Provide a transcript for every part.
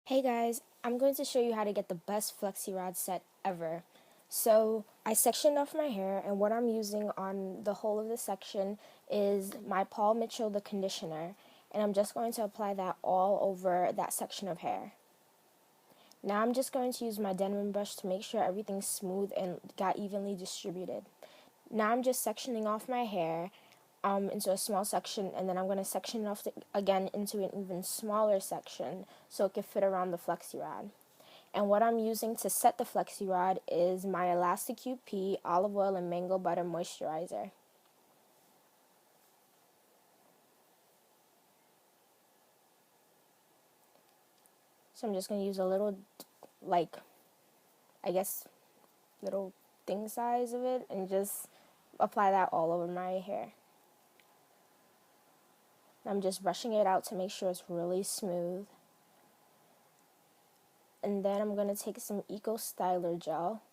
Hey guys, I'm going to show you how to get the best flexi rod set ever. So I sectioned off my hair, and what I'm using on the whole of the section is my Paul Mitchell the conditioner, and I'm just going to apply that all over that section of hair. Now I'm just going to use my denim brush to make sure everything's smooth and got evenly distributed. Now I'm just sectioning off my hair into a small section, and then I'm going to section it off again into an even smaller section so it can fit around the flexi rod. And what I'm using to set the flexi rod is my Elasta QP olive oil and mango butter moisturizer. So I'm just going to use a little, I guess, little thing size of it and just apply that all over my hair. I'm just brushing it out to make sure it's really smooth. And then I'm going to take some Eco Styler gel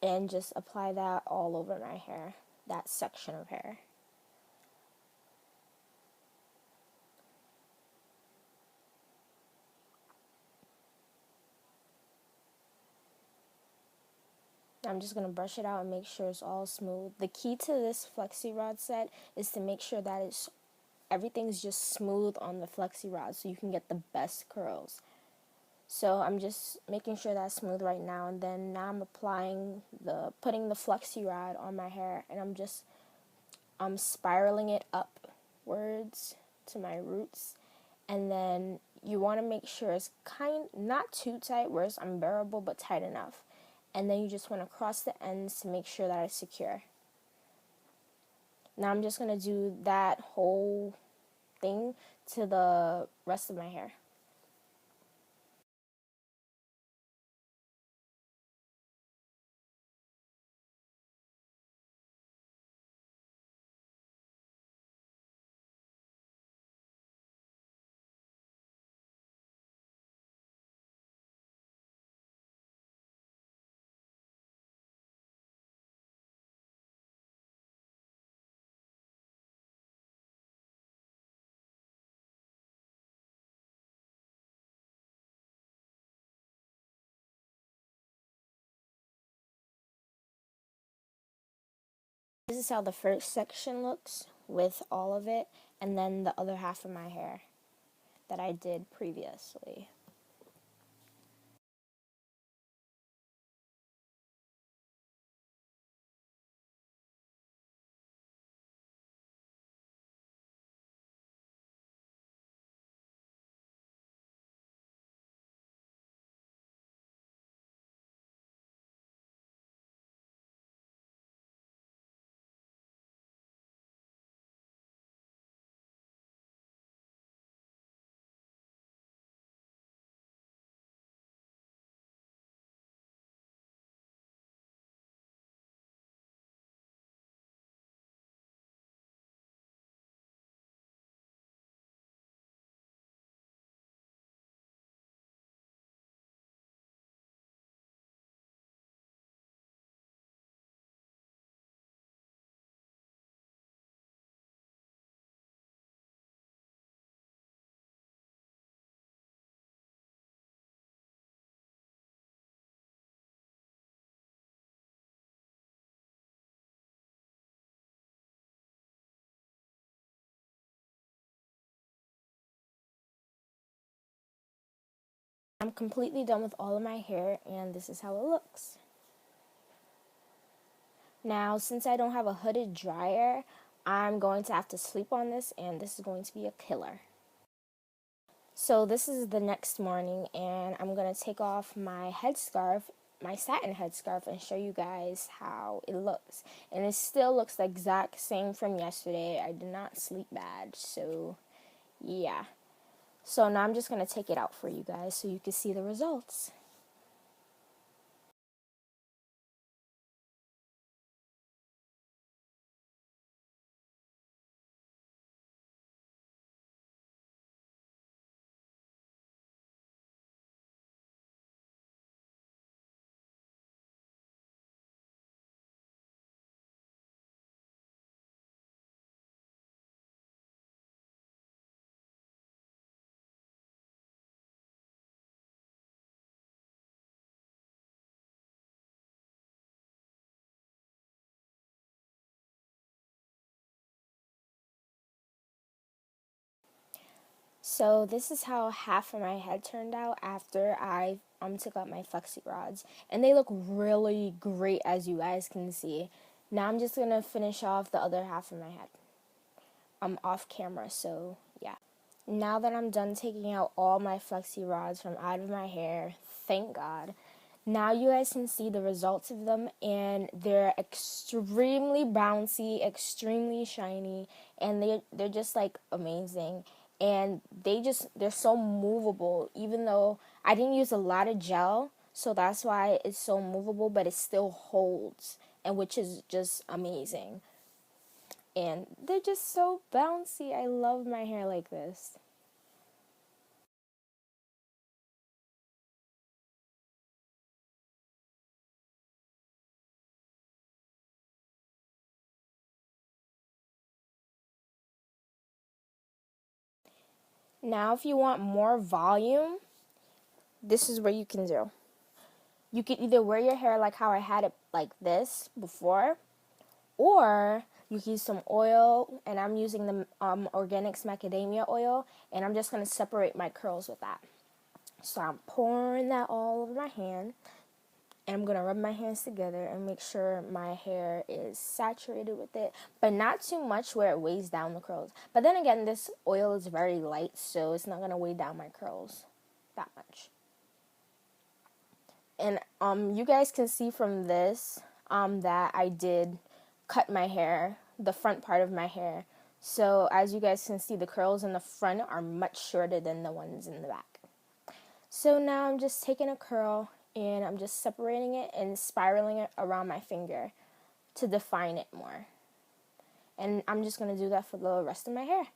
and just apply that all over my hair, that section of hair. I'm just going to brush it out and make sure it's all smooth. The key to this flexi rod set is to make sure that everything's just smooth on the flexi rod so you can get the best curls. So I'm just making sure that's smooth right now, and then now I'm putting the flexi rod on my hair, and I'm spiraling it upwards to my roots, and then you want to make sure it's not too tight where it's unbearable, but tight enough. And then you just want to cross the ends to make sure that it's secure. Now I'm just going to do that whole thing to the rest of my hair. This is how the first section looks with all of it, and then the other half of my hair that I did previously. I'm completely done with all of my hair, and this is how it looks. Now, since I don't have a hooded dryer, I'm going to have to sleep on this, and this is going to be a killer. So this is the next morning, and I'm going to take off my headscarf, my satin headscarf, and show you guys how it looks. And it still looks the exact same from yesterday. I did not sleep bad, so yeah. So now I'm just going to take it out for you guys so you can see the results. So this is how half of my head turned out after I took out my flexi rods, and they look really great, as you guys can see. Now I'm just gonna finish off the other half of my head. I'm off camera, so yeah. Now that I'm done taking out all my flexi rods from out of my hair, thank God. Now you guys can see the results of them, and they're extremely bouncy, extremely shiny, and they're just like amazing. And they're so movable, even though I didn't use a lot of gel, so that's why it's so movable, but it still holds, and which is just amazing. And they're just so bouncy. I love my hair like this. Now, if you want more volume, this is what you can do. You can either wear your hair like how I had it like this before, or you can use some oil, and I'm using the Organics macadamia oil, and I'm just going to separate my curls with that. So I'm pouring that all over my hand, and I'm going to rub my hands together and make sure my hair is saturated with it, but not too much where it weighs down the curls. But then again, this oil is very light, so it's not going to weigh down my curls that much. And you guys can see from this that I did cut my hair, the front part of my hair. So as you guys can see, the curls in the front are much shorter than the ones in the back. So now I'm just taking a curl and I'm just separating it and spiraling it around my finger to define it more. And I'm just going to do that for the rest of my hair.